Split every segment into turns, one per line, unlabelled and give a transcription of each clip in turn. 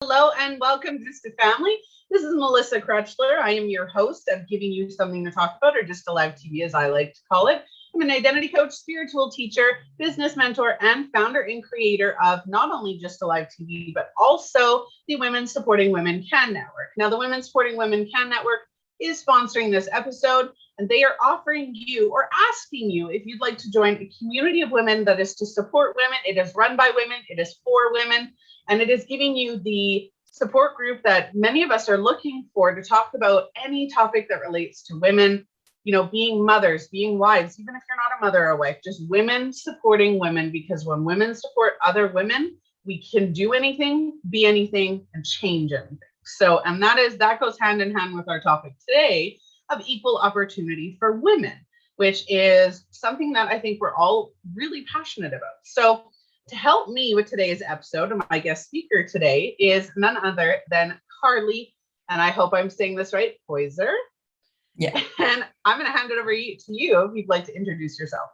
Hello and welcome just to family. This is Melissa Krechler. I am your host of Giving You Something to Talk About, or Just a Live TV as I like to call it. I'm an identity coach, spiritual teacher, business mentor, and founder and creator of not only Just a Live TV, but also the Women Supporting Women Can Network. Now, the Women Supporting Women Can Network is sponsoring this episode, and they are offering you or asking you if you'd like to join a community of women that is to support women. It is run by women, it is for women, and it is giving you the support group that many of us are looking for to talk about any topic that relates to women, being mothers, being wives, even if you're not a mother or a wife, just women supporting women, because when women support other women, we can do anything, be anything, and change anything. So, and that goes hand in hand with our topic today of equal opportunity for women, which is something that I think we're all really passionate about. So to help me with today's episode, and my guest speaker today is none other than Carly, and I hope I'm saying this right, Poyser.
Yeah.
And I'm going to hand it over to you if you'd like to introduce yourself.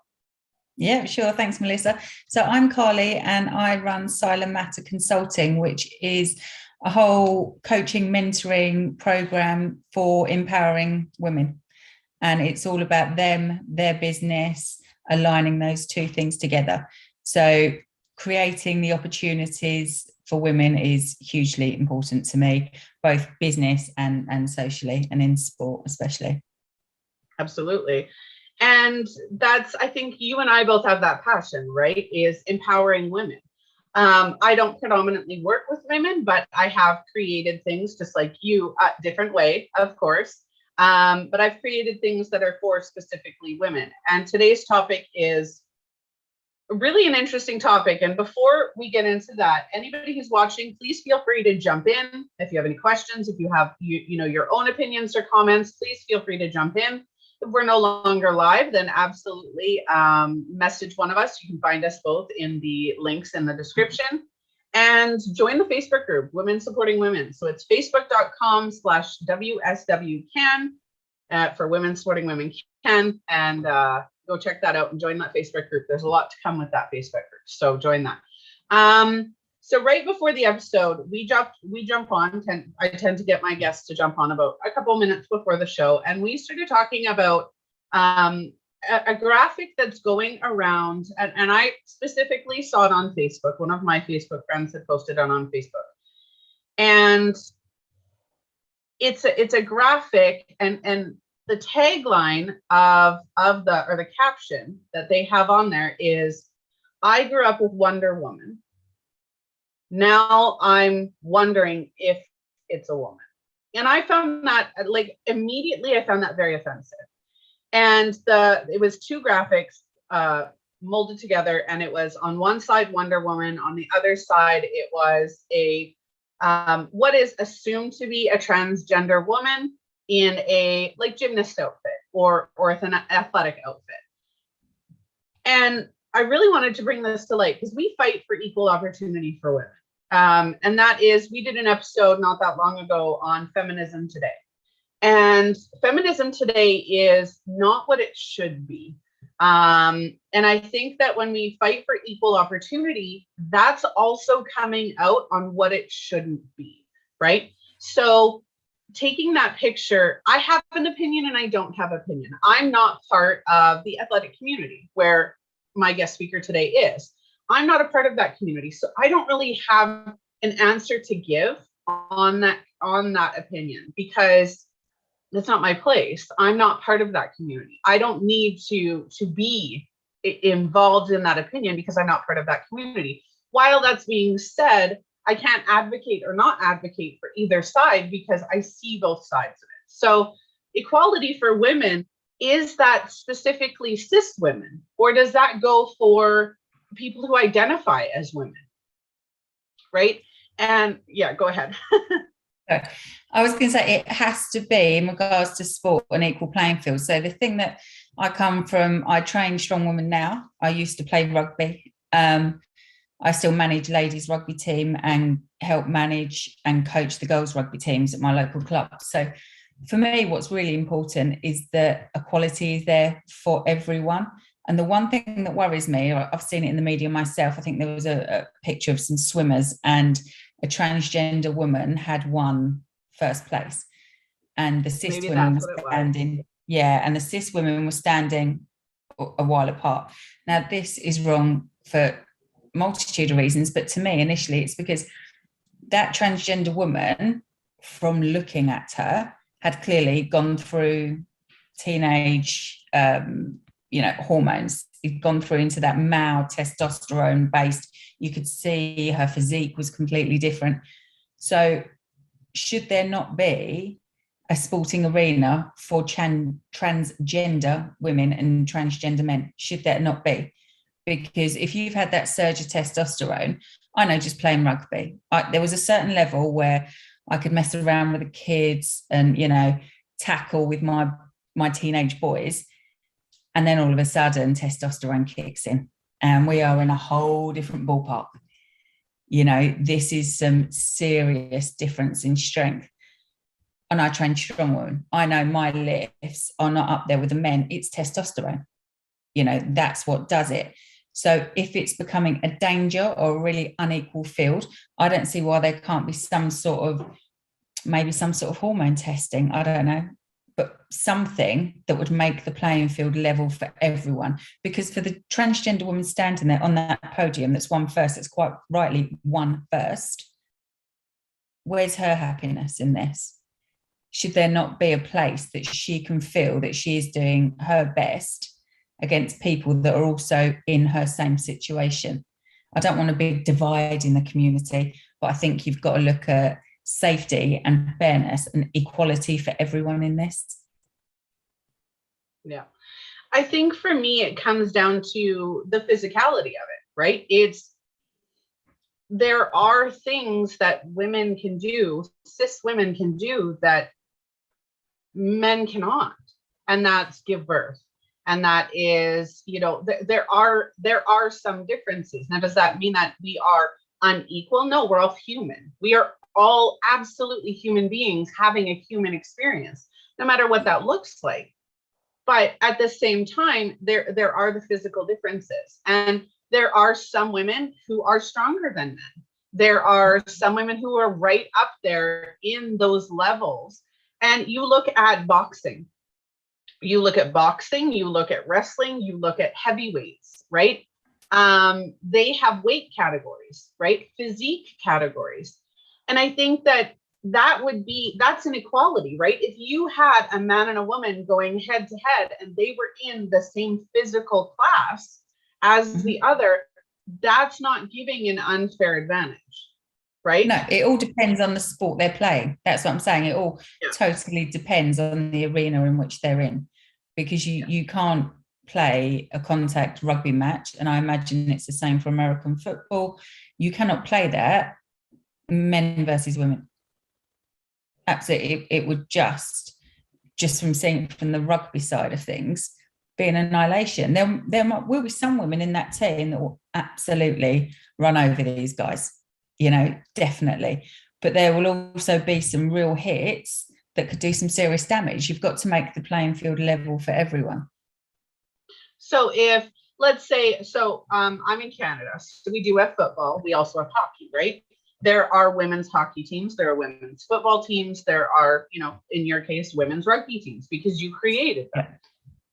Yeah, sure. Thanks, Melissa. So I'm Carly, and I run Sila Mata Consulting, which is a whole coaching, mentoring program for empowering women. And it's all about them, their business, aligning those two things together. So creating the opportunities for women is hugely important to me, both business and socially, and in sport especially.
Absolutely. And I think you and I both have that passion, right? Is empowering women. I don't predominantly work with women, but I have created things just like you, a different way, of course. But I've created things that are for specifically women. And today's topic is really an interesting topic. And before we get into that, anybody who's watching, please feel free to jump in. If you have any questions, if you have your own opinions or comments, please feel free to jump in. If we're no longer live, then absolutely message one of us. You can find us both in the links in the description, and join the Facebook group, Women Supporting Women. So it's facebook.com/WSWCan for Women Supporting Women Can, and go check that out and join that Facebook group. There's a lot to come with that Facebook group, so join that. So right before the episode, we jump on. I tend to get my guests to jump on about a couple minutes before the show, and we started talking about a graphic that's going around, and I specifically saw it on Facebook. One of my Facebook friends had posted it on Facebook, and it's a graphic, and the tagline of the caption that they have on there is, "I grew up with Wonder Woman. Now I'm wondering if it's a woman." And I found that, immediately I found that very offensive. And it was two graphics molded together, and it was on one side Wonder Woman, on the other side it was a what is assumed to be a transgender woman in a gymnast outfit or with an athletic outfit. And I really wanted to bring this to light because we fight for equal opportunity for women. And that is, we did an episode not that long ago on feminism today. And feminism today is not what it should be. And I think that when we fight for equal opportunity, that's also coming out on what it shouldn't be, right? So taking that picture, I have an opinion and I don't have opinion. I'm not part of the athletic community where my guest speaker today is. I'm not a part of that community, so I don't really have an answer to give on that opinion, because that's not my place. I'm not part of that community. I don't need to be involved in that opinion because I'm not part of that community. While that's being said, I can't advocate or not advocate for either side because I see both sides of it. So equality for women, is that specifically cis women, or does that go for people who identify as women? Right? And yeah, go ahead.
I was going to say it has to be, in regards to sport, an equal playing field. So the thing that I come from, I train strong women now. I used to play rugby. I still manage ladies rugby team and help manage and coach the girls rugby teams at my local club. So for me, what's really important is that equality is there for everyone. And the one thing that worries me, I've seen it in the media myself, I think there was a picture of some swimmers and a transgender woman had won first place, and the cis
Maybe
women
that's
were
what it was.
standing, and the cis women were standing a while apart. Now, this is wrong for multitude of reasons, but to me, initially, it's because that transgender woman, from looking at her, had clearly gone through teenage, hormones. He'd gone through into that male testosterone based. You could see her physique was completely different. So, should there not be a sporting arena for transgender women and transgender men? Should there not be? Because if you've had that surge of testosterone, I know just playing rugby, there was a certain level where I could mess around with the kids and, tackle with my teenage boys. And then all of a sudden, testosterone kicks in and we are in a whole different ballpark. This is some serious difference in strength. And I train strong women. I know my lifts are not up there with the men. It's testosterone. That's what does it. So if it's becoming a danger or a really unequal field, I don't see why there can't be some sort of hormone testing. I don't know, but something that would make the playing field level for everyone. Because for the transgender woman standing there on that podium that's won first, it's quite rightly won first, where's her happiness in this? Should there not be a place that she can feel that she is doing her best against people that are also in her same situation? I don't want to be dividing the community, but I think you've got to look at safety and fairness and equality for everyone in this.
Yeah. I think for me, it comes down to the physicality of it, right? There are things that women can do, cis women can do, that men cannot, and that's give birth. And that is, there are some differences. Now, does that mean that we are unequal? No, we're all human. We are all absolutely human beings having a human experience, no matter what that looks like. But at the same time, there are the physical differences. And there are some women who are stronger than men. There are some women who are right up there in those levels. And you look at boxing. You look at wrestling, you look at heavyweights, right? They have weight categories, right? Physique categories. And I think that's an equality, right? If you had a man and a woman going head to head and they were in the same physical class as the other, that's not giving an unfair advantage, right?
No, it all depends on the sport they're playing. That's what I'm saying. It all totally depends on the arena in which they're in, because you can't play a contact rugby match, and I imagine it's the same for American football. You cannot play that men versus women. Absolutely, it would just from seeing from the rugby side of things be an annihilation. There will be some women in that team that will absolutely run over these guys, definitely. But there will also be some real hits that could do some serious damage. You've got to make the playing field level for everyone.
So if, let's say, I'm in Canada, so we do have football. We also have hockey, right? There are women's hockey teams. There are women's football teams. There are, in your case, women's rugby teams, because you created them. Yeah.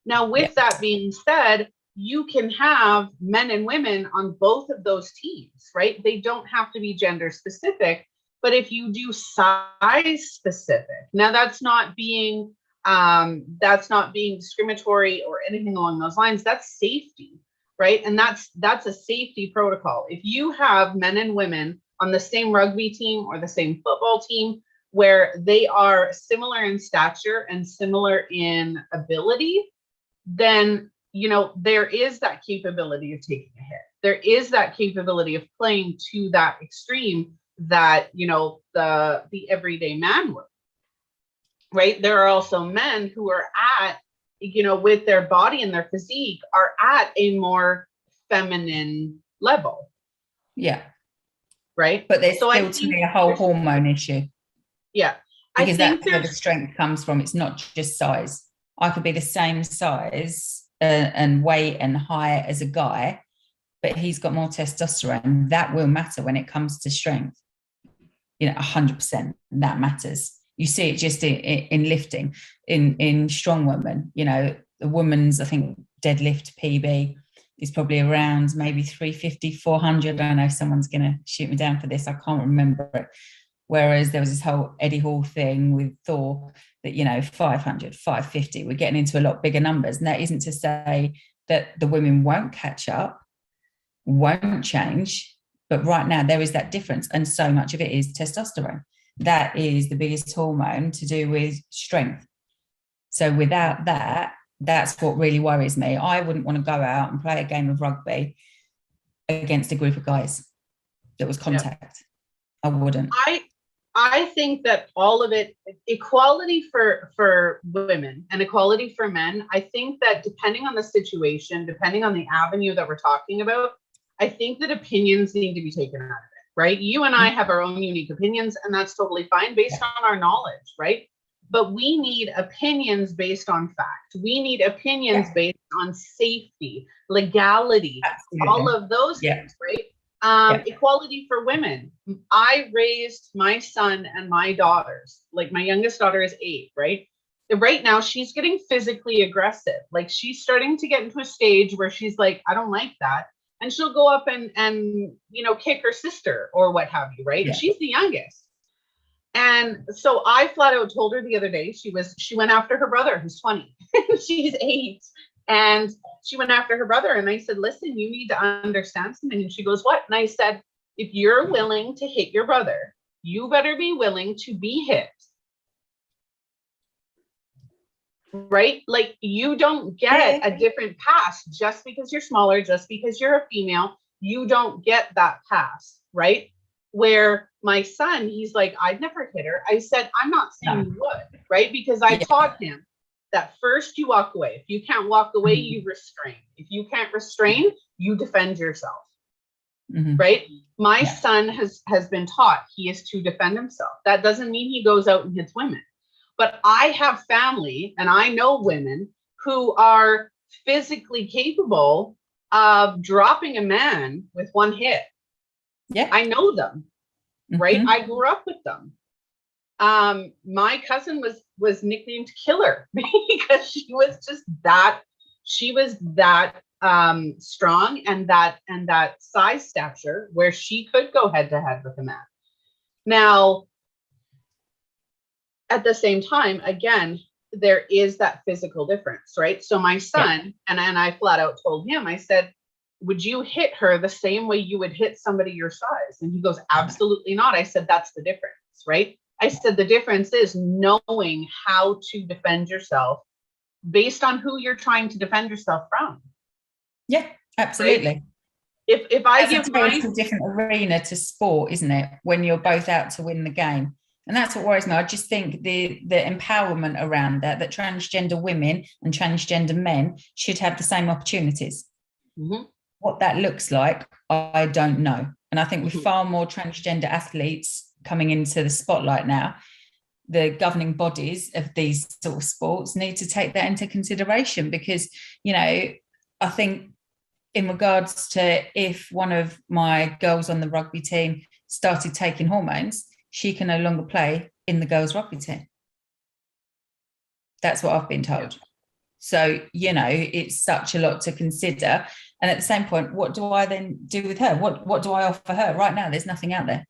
Now, with that being said, you can have men and women on both of those teams, right? They don't have to be gender specific, but if you do size specific, now that's not being discriminatory or anything along those lines. That's safety, right? And that's a safety protocol. If you have men and women on the same rugby team or the same football team where they are similar in stature and similar in ability, then there is that capability of taking a hit. There is that capability of playing to that extreme that the everyday man would. Right? There are also men who are at, with their body and their physique, are at a more feminine level.
Yeah.
Right.
But there's still to me a whole hormone issue.
Yeah.
Because that's where the strength comes from. It's not just size. I could be the same size and weight and height as a guy, but he's got more testosterone. That will matter when it comes to strength. 100%, that matters. You see it just in lifting, in strong women. The woman's, I think, deadlift PB is probably around maybe 350, 400. I know someone's going to shoot me down for this. I can't remember it. Whereas there was this whole Eddie Hall thing with Thor that, 500, 550, we're getting into a lot bigger numbers. And that isn't to say that the women won't catch up, won't change. But right now there is that difference. And so much of it is testosterone. That is the biggest hormone to do with strength. So without that, that's what really worries me. I wouldn't want to go out and play a game of rugby against a group of guys that was contact. I wouldn't.
I think that all of it, equality for women and equality for men, I think that depending on the situation, depending on the avenue that we're talking about, I think that opinions need to be taken out of it, right? You and I have our own unique opinions, and that's totally fine based on our knowledge, right? But we need opinions based on fact. We need opinions based on safety, legality, all of those things, right? Equality for women. I raised my son and my daughters. Like, my youngest daughter is 8, right? Right now, she's getting physically aggressive. Like, she's starting to get into a stage where she's like, I don't like that. And she'll go up and kick her sister or what have you, right? Yeah. She's the youngest. And so I flat out told her the other day, she went after her brother, who's 20. She's 8. And she went after her brother. And I said, listen, you need to understand something. And she goes, what? And I said, if you're willing to hit your brother, you better be willing to be hit. Right? Like, you don't get a different pass just because you're smaller, just because you're a female. You don't get that pass, right? Where my son, he's like, I'd never hit her. I said, I'm not saying you would, right? Because I taught him that first you walk away. If you can't walk away, you restrain. If you can't restrain, you defend yourself, right? My son has been taught he is to defend himself. That doesn't mean he goes out and hits women. But I have family, and I know women who are physically capable of dropping a man with one hit. Yeah, I know them, right? I grew up with them. My cousin was nicknamed Killer because she was that strong and that size stature where she could go head to head with a man. Now, at the same time, again, there is that physical difference, right? So my son, and I flat out told him, I said, would you hit her the same way you would hit somebody your size? And he goes, absolutely not. I said, that's the difference, right? I said, the difference is knowing how to defend yourself based on who you're trying to defend yourself from.
Yeah, absolutely.
Right? If I
give a different arena to sport, isn't it? When you're both out to win the game. And that's what worries me. I just think the empowerment around that transgender women and transgender men should have the same opportunities. What that looks like, I don't know. And I think with far more transgender athletes coming into the spotlight now, the governing bodies of these sort of sports need to take that into consideration because, I think in regards to if one of my girls on the rugby team started taking hormones, she can no longer play in the girls' rugby team. That's what I've been told. So, it's such a lot to consider. And at the same point, what do I then do with her? What do I offer her? Right now, there's nothing out there,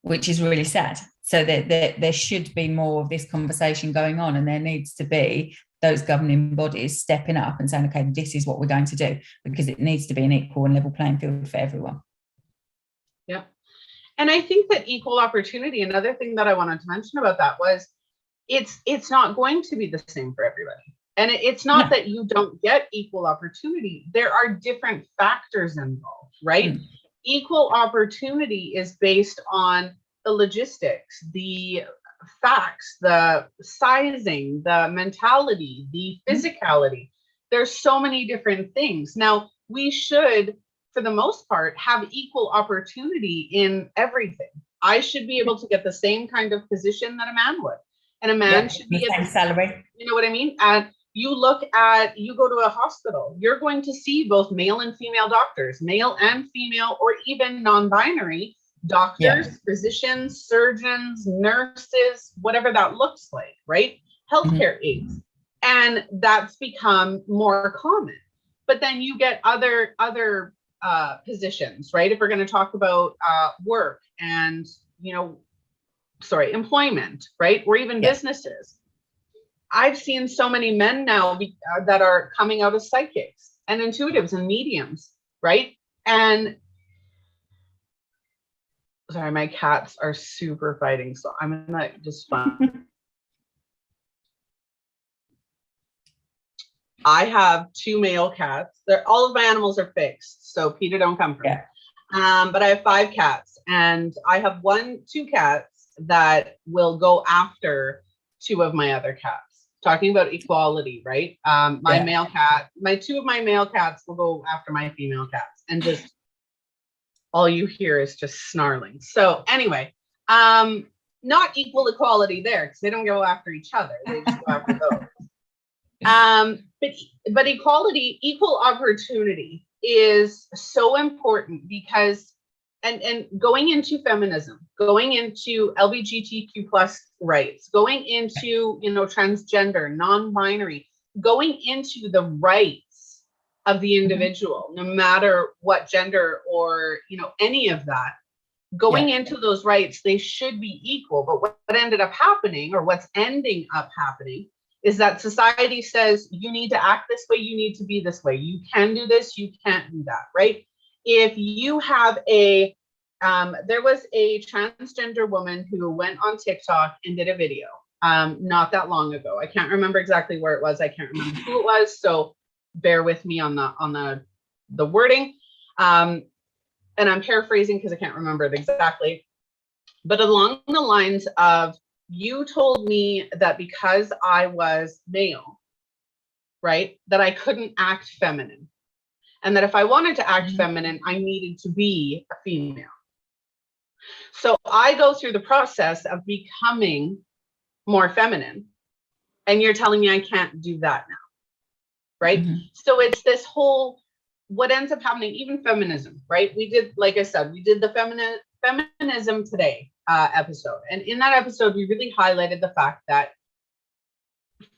which is really sad. So there should be more of this conversation going on, and there needs to be those governing bodies stepping up and saying, okay, this is what we're going to do, because it needs to be an equal and level playing field for everyone.
Yeah. And I think that equal opportunity, another thing that I wanted to mention about that was it's not going to be the same for everybody. And it's not that you don't get equal opportunity. There are different factors involved, right? Equal opportunity is based on the logistics, the facts, the sizing, the mentality, the physicality. There's so many different things. Now, we should, for the most part, have equal opportunity in everything. I should be able to get the same kind of position that a man would. And a man should be
at the same salary.
You know what I mean? And you go to a hospital, you're going to see both male and female doctors, male and female, or even non-binary, doctors, physicians, surgeons, nurses, whatever that looks like, right? Healthcare aides. And that's become more common. But then you get other positions, right? If we're going to talk about work and, employment, right? Or even businesses. I've seen so many men now that are coming out as psychics and intuitives and mediums, right? And sorry, my cats are super fighting, so I'm gonna just fun. I have 2 male cats. All of my animals are fixed, so Peter, don't come for me. But I have 5 cats, and I have 2 cats that will go after 2 of my other cats. Talking about equality, right? Male cat, 2 of my male cats will go after my female cats, and just all you hear is just snarling. So anyway, not equal equality there, because they don't go after each other. They just go after those. But equality, equal opportunity is so important, because and going into feminism, going into LGBTQ plus rights, going into transgender, non-binary, going into the rights of the individual, no matter what gender or any of that, going into those rights, they should be equal. But what ended up happening, or what's ending up happening, is that society says you need to act this way, you need to be this way, you can do this, you can't do that, right? If you have there was a transgender woman who went on TikTok and did a video not that long ago. I can't remember exactly where it was. I can't remember who it was. So bear with me on the wording. And I'm paraphrasing because I can't remember it exactly. But along the lines of, you told me that because I was male, right, that I couldn't act feminine. And that if I wanted to act feminine, I needed to be a female. So I go through the process of becoming more feminine. And you're telling me I can't do that now, right? So it's this whole, what ends up happening, even feminism, right? We did, like I said, we did the Feminism Today episode. And in that episode, we really highlighted the fact that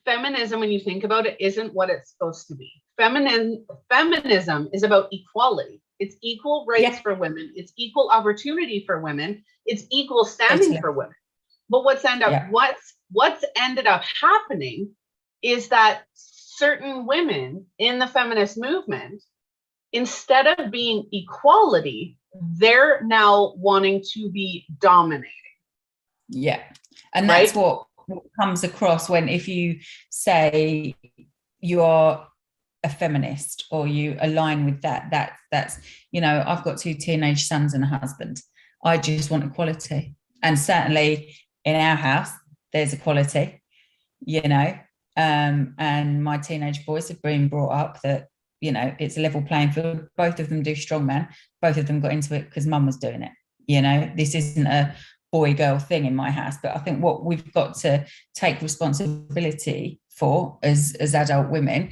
feminism, when you think about it, isn't what it's supposed to be. Feminism is about equality. It's equal rights for women. It's equal opportunity for women. It's equal standing for women. But what's ended up happening is that certain women in the feminist movement, instead of being equality, they're now wanting to be dominating.
Yeah. And that's what comes across if you say you are a feminist or you align with that's I've got 2 teenage sons and a husband. I just want equality. And certainly in our house, there's equality, and my teenage boys have been brought up that, it's a level playing field. Both of them do strongman. Both of them got into it because mum was doing it. This isn't a boy-girl thing in my house. But I think what we've got to take responsibility for as adult women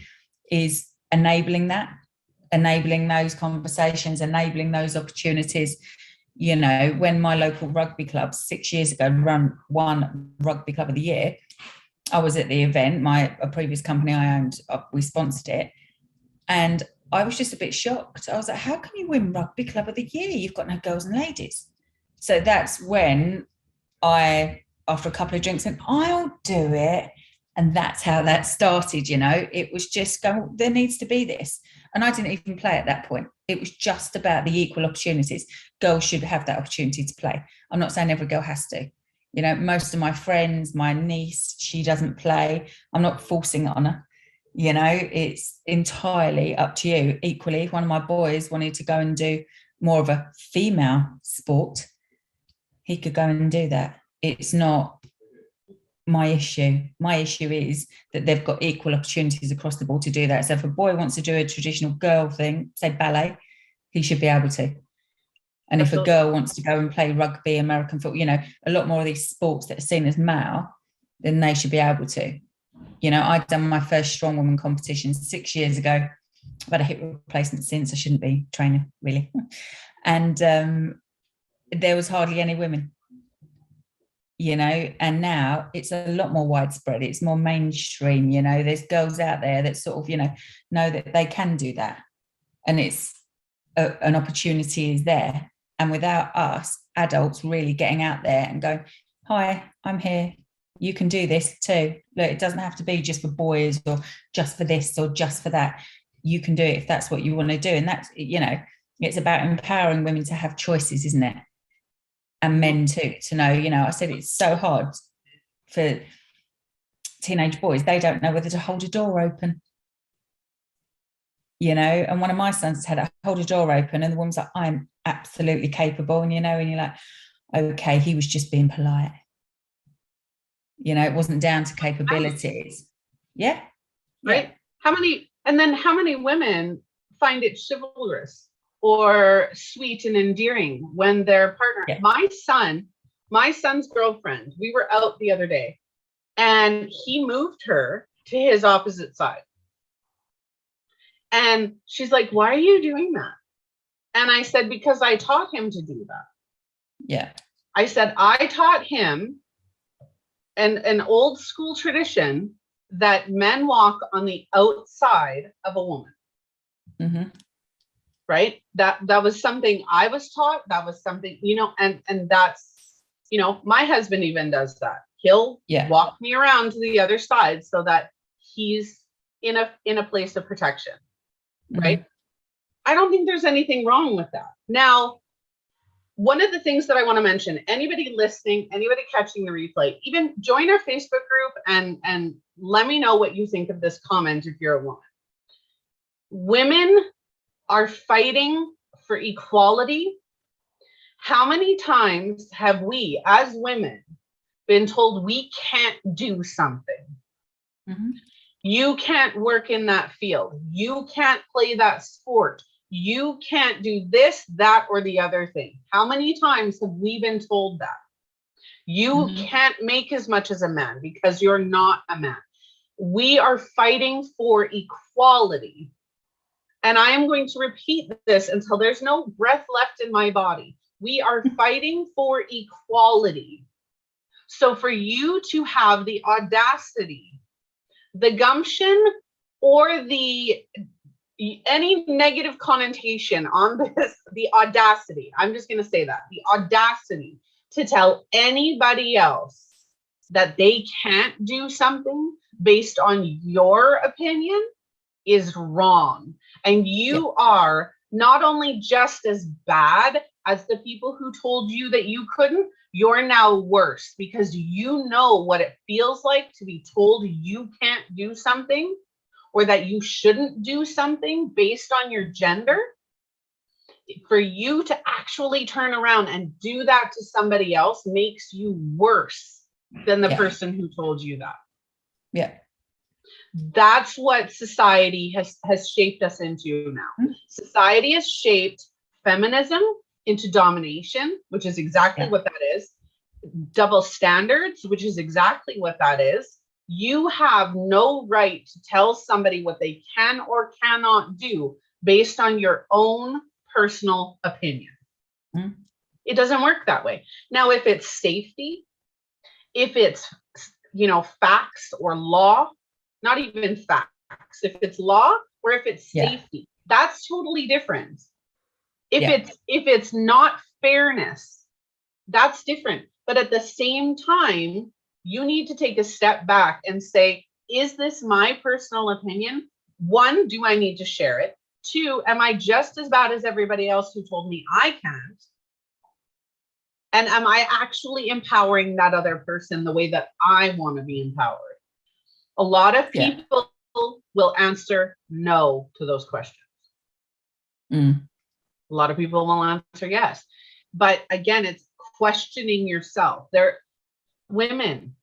is enabling those conversations, enabling those opportunities. When my local rugby club 6 years ago won Rugby Club of the Year, I was at the event. A previous company I owned, we sponsored it. And I was just a bit shocked. I was like, how can you win Rugby Club of the Year? You've got no girls and ladies. So that's when after a couple of drinks, went, I'll do it. And that's how that started, It was just going, there needs to be this. And I didn't even play at that point. It was just about the equal opportunities. Girls should have that opportunity to play. I'm not saying every girl has to. Most of my friends, my niece, she doesn't play. I'm not forcing it on her. It's entirely up to you. Equally, if one of my boys wanted to go and do more of a female sport, he could go and do that. It's not my issue. My issue is that they've got equal opportunities across the board to do that. So if a boy wants to do a traditional girl thing, say ballet, he should be able to. And if a girl wants to go and play rugby, American football, a lot more of these sports that are seen as male, then they should be able to. I'd done my first strong woman competition 6 years ago. I've had a hip replacement since. I shouldn't be training, really. And there was hardly any women, and now it's a lot more widespread. It's more mainstream. There's girls out there that sort of, know that they can do that. And it's an opportunity is there. And without us adults really getting out there and going, hi, I'm here. You can do this too. Look, it doesn't have to be just for boys or just for this or just for that. You can do it if that's what you want to do. And that's, it's about empowering women to have choices, isn't it? And men too, to know, I said it's so hard for teenage boys. They don't know whether to hold a door open. And one of my sons had to hold a door open, and the woman's like, I'm absolutely capable. And, and you're like, okay, he was just being polite. It wasn't down to capabilities. Yeah.
Right. Yeah. How many women find it chivalrous or sweet and endearing when their partner, my son's girlfriend, we were out the other day and he moved her to his opposite side. And she's like, why are you doing that? And I said, because I taught him to do that.
Yeah.
I said, I taught him an old school tradition that men walk on the outside of a woman.
Mm-hmm.
Right? That was something I was taught. That was something, and that's, my husband even does that. He'll walk me around to the other side so that he's in a place of protection. Right? I don't think there's anything wrong with that. Now, one of the things that I want to mention, anybody listening, anybody catching the replay, even join our Facebook group and let me know what you think of this comment if you're a woman. Women are fighting for equality. How many times have we as women been told we can't do something?
Mm-hmm.
You can't work in that field. You can't play that sport. You can't do this, that, or the other thing. How many times have we been told that? You can't make as much as a man because you're not a man. We are fighting for equality. And I am going to repeat this until there's no breath left in my body. We are fighting for equality. So for you to have the audacity, the gumption, or any negative connotation on this, the audacity, I'm just going to say that, the audacity to tell anybody else that they can't do something based on your opinion is wrong. And you are not only just as bad as the people who told you that you couldn't, you're now worse because you know what it feels like to be told you can't do something or that you shouldn't do something based on your gender. For you to actually turn around and do that to somebody else makes you worse than the person who told you that.
Yeah.
That's what society has shaped us into now. Society has shaped feminism into domination, which is exactly what that is. Double standards, which is exactly what that is. You have no right to tell somebody what they can or cannot do based on your own personal opinion. It doesn't work that way. Now, if it's safety, if it's, facts or law, not even facts, if it's law or if it's safety, that's totally different. If it's not fairness, that's different. But at the same time, you need to take a step back and say, is this my personal opinion? One, do I need to share it? Two, am I just as bad as everybody else who told me I can't? And am I actually empowering that other person the way that I want to be empowered? A lot of people will answer no to those questions. A lot of people will answer yes. But again, it's questioning yourself. Women,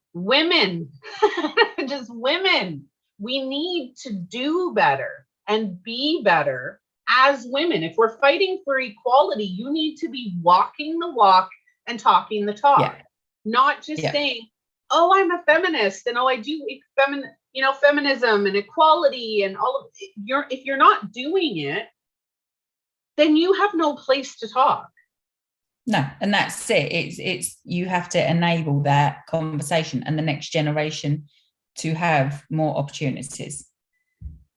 just women, we need to do better and be better as women. If we're fighting for equality, you need to be walking the walk and talking the talk, not just saying, oh, I'm a feminist and I do feminism and equality and all of it. If you're not doing it, then you have no place to talk.
No, and that's it. It's you have to enable that conversation and the next generation to have more opportunities,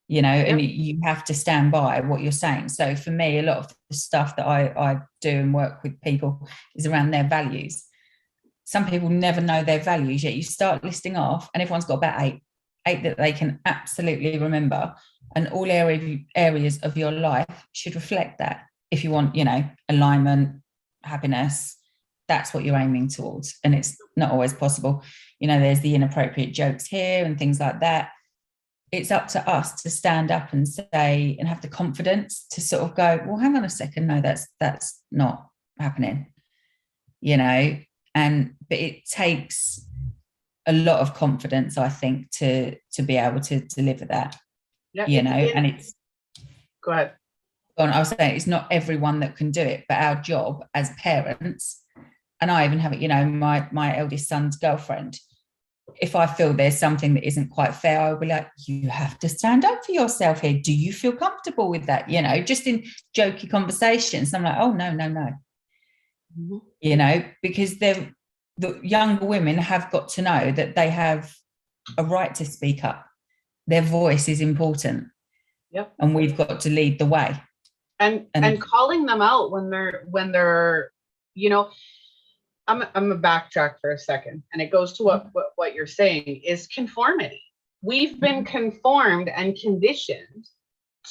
and you have to stand by what you're saying. So for me, a lot of the stuff that I do and work with people is around their values. Some people never know their values, yet you start listing off and everyone's got about eight that they can absolutely remember. And all areas of your life should reflect that. If you want, alignment, happiness, that's what you're aiming towards. And it's not always possible. There's the inappropriate jokes here and things like that. It's up to us to stand up and say, and have the confidence to sort of go, well, hang on a second. No, that's not happening, but it takes a lot of confidence, I think, to be able to deliver that, and it's,
go ahead.
I was saying it's not everyone that can do it, but our job as parents, and I even have it, my eldest son's girlfriend, if I feel there's something that isn't quite fair, I'll be like, you have to stand up for yourself here. Do you feel comfortable with that? Just in jokey conversations. I'm like, oh, no. Mm-hmm. Because the younger women have got to know that they have a right to speak up. Their voice is important.
Yep.
And we've got to lead the way.
And calling them out when they're, I'm a backtrack for a second, and it goes to what you're saying is conformity. We've been conformed and conditioned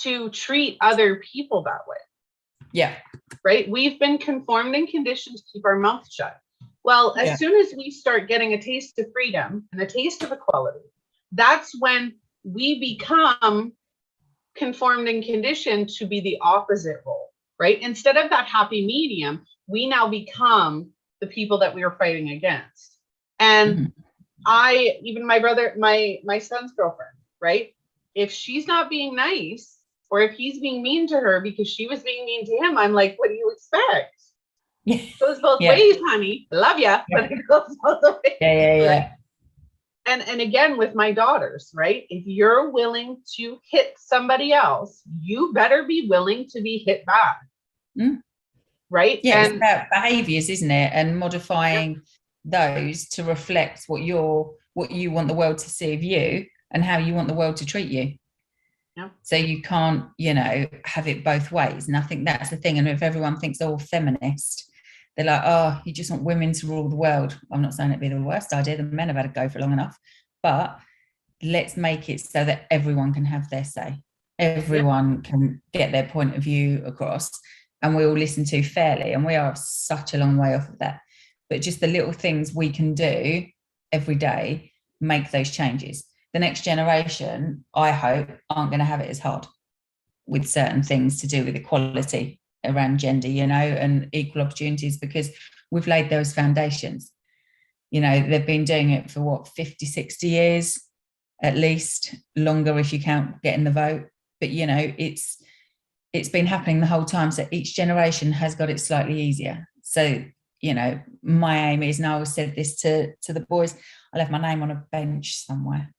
to treat other people that way.
Yeah.
Right. We've been conformed and conditioned to keep our mouth shut. Well, as soon as we start getting a taste of freedom and a taste of equality, that's when we become conformed and conditioned to be the opposite role, right? Instead of that happy medium, we now become the people that we were fighting against. And my son's girlfriend, right? If she's not being nice, or if he's being mean to her because she was being mean to him, I'm like, what do you expect? It goes both ways, honey. Love ya, but it goes both ways.
Yeah.
Right? And again, with my daughters, right? If you're willing to hit somebody else, you better be willing to be hit back. Right?
Yeah, it's about behaviors, isn't it? And modifying those to reflect what you want the world to see of you and how you want the world to treat you.
Yeah.
So you can't, have it both ways. And I think that's the thing. And if everyone thinks, oh, feminist, they're like, oh, you just want women to rule the world. I'm not saying it'd be the worst idea. The men have had to go for long enough. But let's make it so that everyone can have their say. Everyone can get their point of view across, and we all listen to fairly. And we are such a long way off of that. But just the little things we can do every day make those changes. The next generation, I hope, aren't going to have it as hard with certain things to do with equality around gender, and equal opportunities, because we've laid those foundations. They've been doing it for 50, 60 years, at least, longer if you count getting the vote. But, it's been happening the whole time. So each generation has got it slightly easier. So, my aim is, and I always said this to the boys, I left my name on a bench somewhere,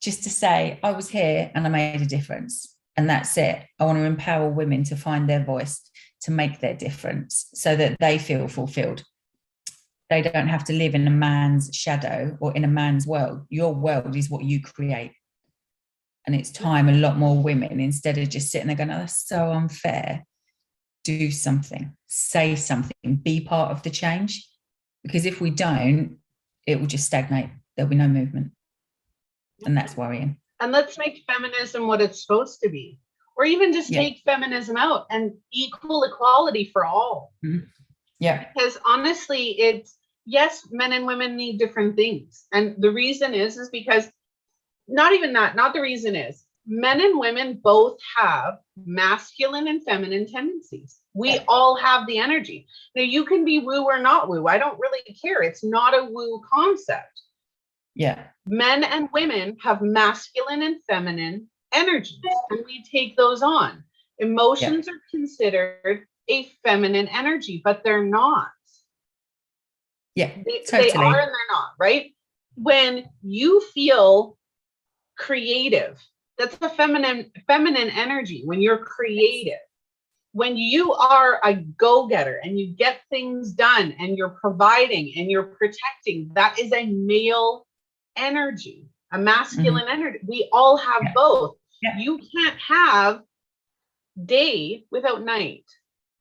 just to say I was here and I made a difference. And that's it. I want to empower women to find their voice, to make their difference so that they feel fulfilled. They don't have to live in a man's shadow or in a man's world. Your world is what you create. And it's time a lot more women, instead of just sitting there going, oh, that's so unfair, do something, say something, be part of the change. Because if we don't, it will just stagnate. There'll be no movement. And that's worrying.
And let's make feminism what it's supposed to be. Or even just take feminism out and equal equality for all.
Mm-hmm. Yeah.
Because honestly, it's, yes, men and women need different things. And the reason is because not the reason is men and women both have masculine and feminine tendencies. We all have the energy. Now, you can be woo or not woo. I don't really care. It's not a woo concept.
Yeah.
Men and women have masculine and feminine energies, and we take those on. Emotions are considered a feminine energy, but they're not.
Yeah,
they are and they're not, right? When you feel creative, that's the feminine energy. When you're creative, when you are a go-getter and you get things done and you're providing and you're protecting, that is a male energy, a masculine energy. We all have both. You can't have day without night.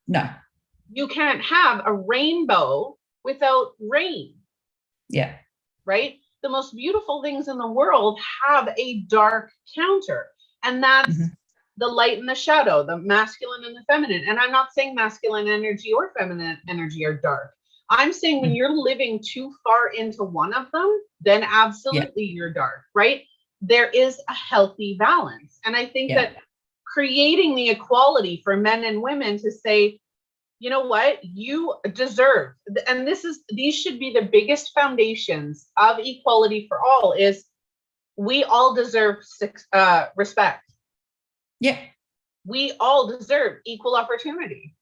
No.
You can't have a rainbow without rain.
Yeah.
Right? The most beautiful things in the world have a dark counter, and that's the light and the shadow, the masculine and the feminine. And I'm not saying masculine energy or feminine energy are dark. I'm saying when you're living too far into one of them, then absolutely you're dark, right? There is a healthy balance. And I think that creating the equality for men and women to say, you know what, you deserve, and these should be the biggest foundations of equality for all, is we all deserve respect.
Yeah.
We all deserve equal opportunity.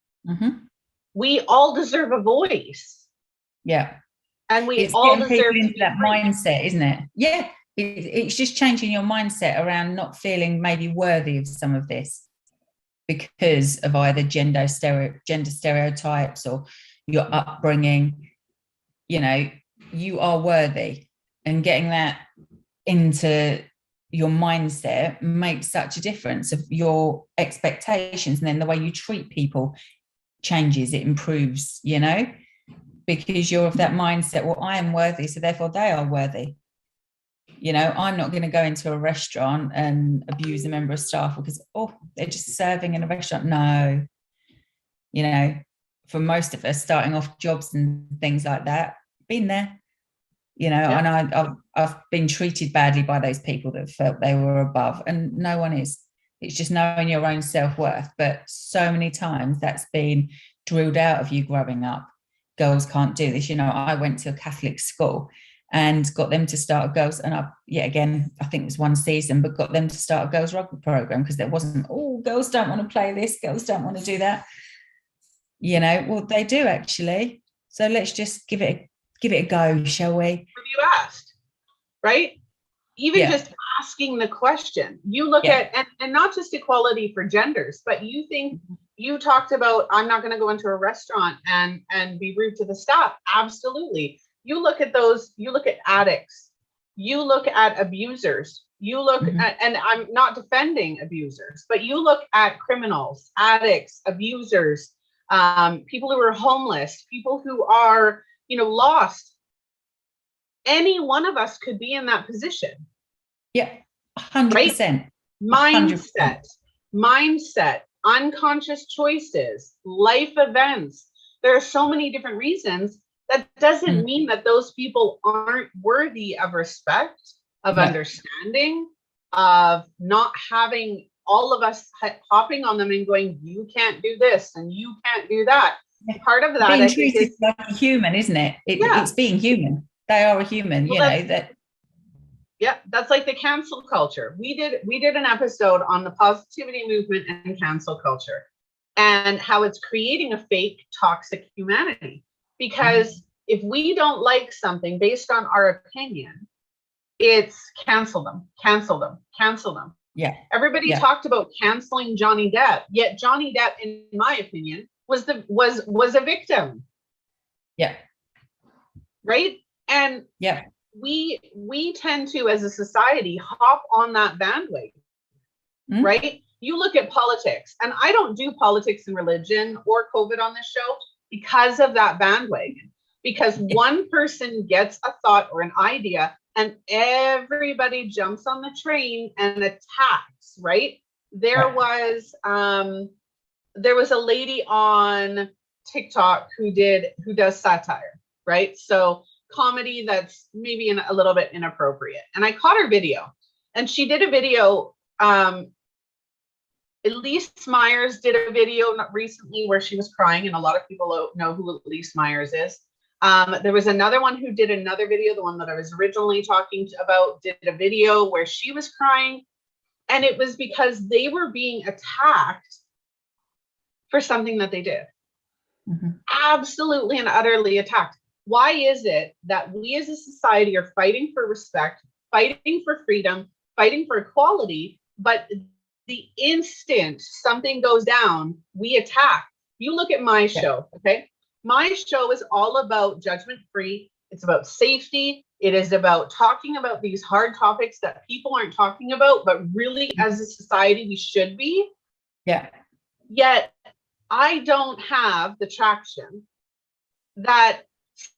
We all deserve a voice.
Yeah.
And we
it's
all
deserve
people
into that mindset, isn't it? Yeah. It's just changing your mindset around not feeling maybe worthy of some of this because of either gender stereotypes or your upbringing. You know, you are worthy, and getting that into your mindset makes such a difference of your expectations, and then the way you treat people changes, it improves, you know, because you're of that mindset, well, I am worthy, so therefore they are worthy. You know, I'm not going to go into a restaurant and abuse a member of staff because, they're just serving in a restaurant. No, you know, for most of us starting off jobs and things like that, been there, you know, and I've been treated badly by those people that felt they were above, and no one is. It's just knowing your own self-worth. But so many times that's been drilled out of you growing up. Girls can't do this. You know, I went to a Catholic school and got them to start a girls, and I think it was one season, but got them to start a girls rugby program because there wasn't, girls don't want to play this, girls don't want to do that. You know, well, they do actually. So let's just give it a go, shall we?
Have you asked, right? Even just asking the question. You look at, and not just equality for genders, but you talked about, I'm not going to go into a restaurant and be rude to the staff. Absolutely. You look at addicts, you look at abusers, you look at, and I'm not defending abusers, but you look at criminals, addicts, abusers, people who are homeless, people who are, lost. Any one of us could be in that position.
Yeah, 100%.
Right? Mindset, unconscious choices, life events. There are so many different reasons. That doesn't mean that those people aren't worthy of respect, of understanding, of not having all of us hopping on them and going, you can't do this and you can't do that. Part of that,
being treated like a human, isn't it? It's being human. They are a human,
that's like the cancel culture. We did an episode on the positivity movement and cancel culture and how it's creating a fake toxic humanity. Because if we don't like something based on our opinion, it's cancel them.
Yeah.
Everybody talked about canceling Johnny Depp, yet Johnny Depp, in my opinion, was a victim.
Yeah.
Right? And we tend to, as a society, hop on that bandwagon. Right? You look at politics, and I don't do politics and religion or COVID on this show because of that bandwagon. Because one person gets a thought or an idea and everybody jumps on the train and attacks, right? There was a lady on TikTok who does satire, right? So comedy that's maybe a little bit inappropriate. And I caught her video, and she did a video. Elise Myers did a video recently where she was crying, and a lot of people know who Elise Myers is. There was another one who did another video, the one that I was originally talking about, did a video where she was crying, and it was because they were being attacked for something that they did. Absolutely and utterly attacked. Why is it that we as a society are fighting for respect, fighting for freedom, fighting for equality, but the instant something goes down, we attack. You look at my show, okay? My show is all about judgment-free. It's about safety. It is about talking about these hard topics that people aren't talking about, but really as a society, we should be.
Yeah.
Yet I don't have the traction that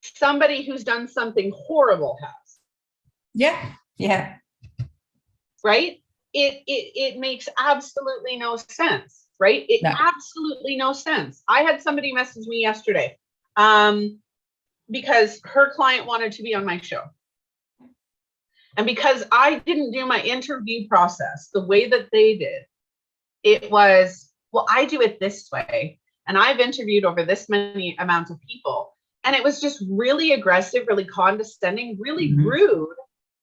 somebody who's done something horrible has.
Yeah. Yeah.
Right? It makes absolutely no sense, right? Absolutely no sense. I had somebody message me yesterday because her client wanted to be on my show. And because I didn't do my interview process the way that they did, it was, well, I do it this way. And I've interviewed over this many amounts of people. And it was just really aggressive, really condescending, really rude.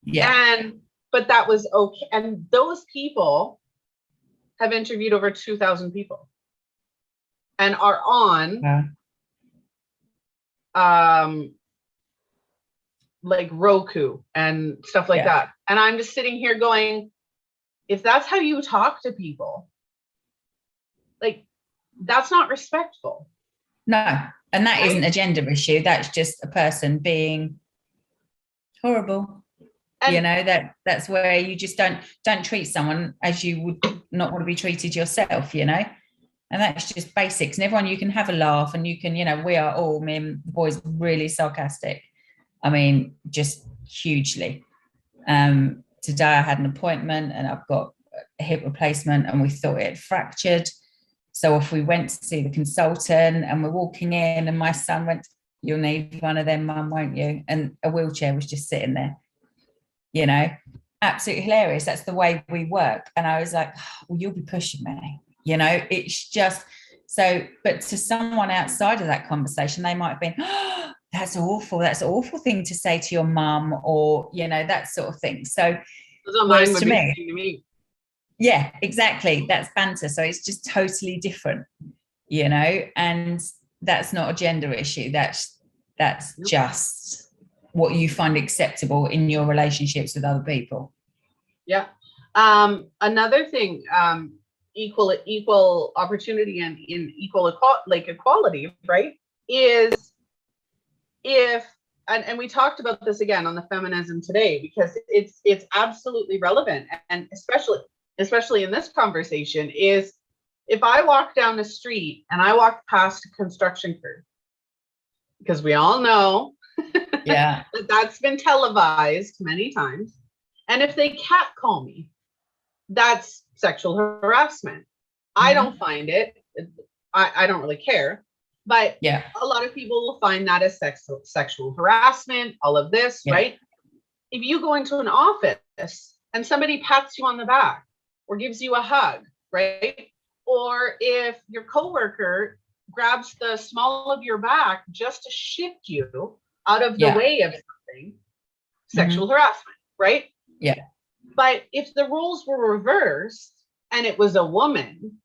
Yeah.
But that was okay. And those people have interviewed over 2,000 people and are on like Roku and stuff like that. And I'm just sitting here going, if that's how you talk to people, like, that's not respectful.
No. And that isn't a gender issue. That's just a person being horrible. And that's where you just don't treat someone as you would not want to be treated yourself, and that's just basics. And everyone, you can have a laugh, and you can, we are all, me and the boys, really sarcastic. I mean, just hugely. Today I had an appointment and I've got a hip replacement and we thought it had fractured. So if we went to see the consultant and we're walking in and my son went, "You'll need one of them, Mum, won't you?" And a wheelchair was just sitting there. Absolutely hilarious. That's the way we work. And I was like, well, you'll be pushing me. It's just so, but to someone outside of that conversation, they might have been, "Oh, that's awful. That's an awful thing to say to your mum," or, that sort of thing. So to me, yeah, exactly. That's banter. So it's just totally different, and that's not a gender issue. That's just what you find acceptable in your relationships with other people.
Yeah. Another thing, equal opportunity and in equality, right? Is if, and we talked about this again on the Feminism Today, because it's absolutely relevant. And especially in this conversation, is if I walk down the street and I walk past a construction crew, because we all know that's been televised many times. And if they catcall me, that's sexual harassment. I don't find it. I don't really care. But a lot of people will find that as sexual harassment, all of this, right? If you go into an office and somebody pats you on the back or gives you a hug, right? Or if your coworker grabs the small of your back just to shift you out of the way of something, sexual harassment, right?
Yeah.
But if the roles were reversed and it was a woman,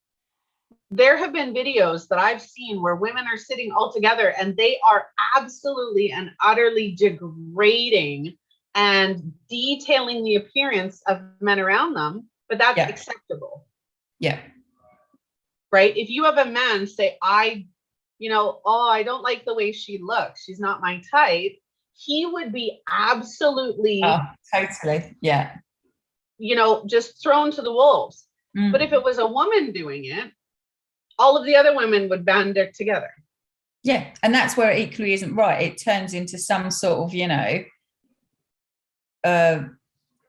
there have been videos that I've seen where women are sitting all together and they are absolutely and utterly degrading and detailing the appearance of men around them, but that's acceptable.
Yeah.
Right? If you have a man say, I don't like the way she looks, she's not my type, he would be absolutely
totally. Yeah.
Just thrown to the wolves. But if it was a woman doing it, all of the other women would band it together.
Yeah. And that's where it equally isn't right. It turns into some sort of,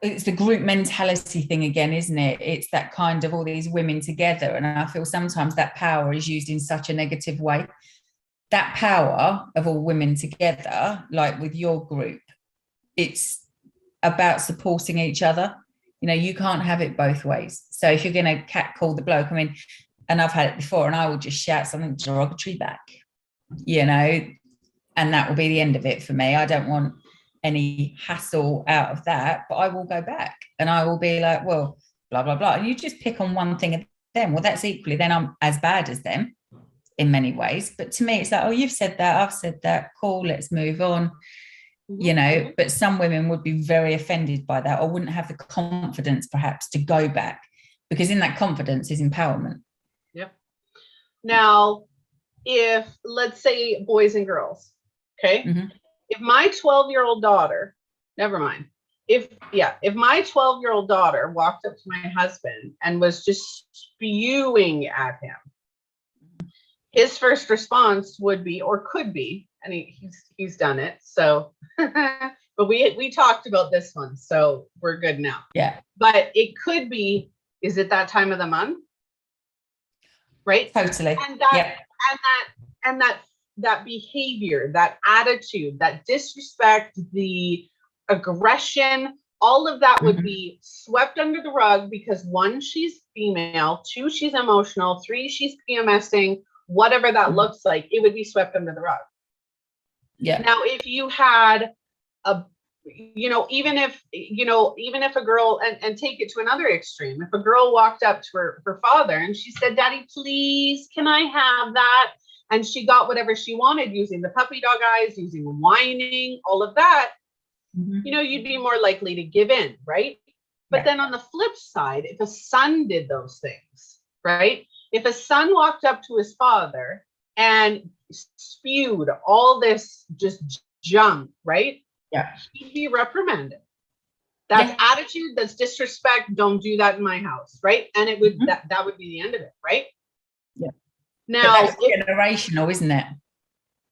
it's the group mentality thing again, isn't it? It's that kind of all these women together. And I feel sometimes that power is used in such a negative way. That power of all women together, like with your group, it's about supporting each other. You can't have it both ways. So if you're going to catcall the bloke, and I've had it before, and I will just shout something derogatory back, and that will be the end of it for me. I don't want any hassle out of that, but I will go back and I will be like, well, blah, blah, blah. And you just pick on one thing of them. Well, that's equally, then I'm as bad as them in many ways. But to me, it's like, oh, you've said that, I've said that, cool, let's move on. But some women would be very offended by that or wouldn't have the confidence perhaps to go back because in that confidence is empowerment.
Yep. Now, if let's say boys and girls, okay, if my 12-year-old daughter, never mind, if my 12-year-old daughter walked up to my husband and was just spewing at him, his first response would be, or could be, and he's done it, so but we talked about this one, so we're good now.
Yeah.
But it could be, is it that time of the month? Right?
Totally.
And that behavior, that attitude, that disrespect, the aggression, all of that would be swept under the rug because 1, she's female, 2, she's emotional, 3, she's PMSing, whatever that looks like, it would be swept under the rug.
Yeah.
Now, if you had even if a girl, and take it to another extreme, if a girl walked up to her father and she said, "Daddy, please, can I have that?" And she got whatever she wanted using the puppy dog eyes, using whining, all of that, you'd be more likely to give in, right? But then on the flip side, if a son did those things, right? If a son walked up to his father and spewed all this just junk, right?
Yeah.
He'd be reprimanded. That's attitude, that's disrespect. Don't do that in my house, right? And it would that would be the end of it, right?
Yeah.
Now
but that's generational, isn't it?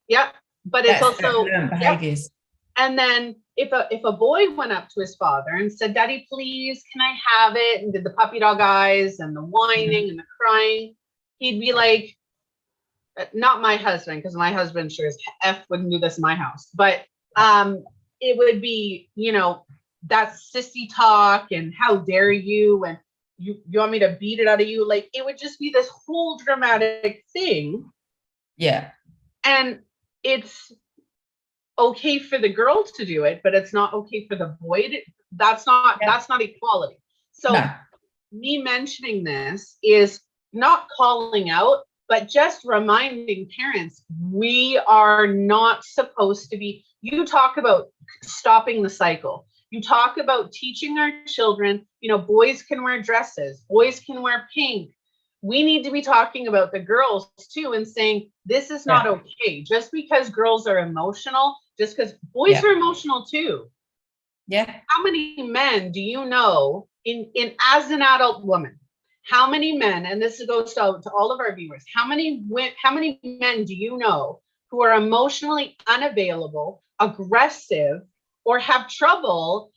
Yeah, but it's also
learned behaviors.
And then if a boy went up to his father and said, "Daddy, please, can I have it?" and did the puppy dog eyes and the whining and the crying, he'd be like, not my husband, because my husband sure as F wouldn't do this in my house, but it would be, that's sissy talk and how dare you, and you want me to beat it out of you. Like, it would just be this whole dramatic thing.
Yeah.
And it's okay for the girl to do it, but it's not okay for the boy to, that's not equality. So me mentioning this is not calling out, but just reminding parents, we are not supposed to be, you talk about stopping the cycle. You talk about teaching our children, boys can wear dresses, boys can wear pink. We need to be talking about the girls too and saying, this is not okay. Just because girls are emotional, just because boys are emotional too.
Yeah.
How many men do you know in as an adult woman? How many men, and this goes out to all of our viewers, how many men do you know who are emotionally unavailable, aggressive, or have trouble,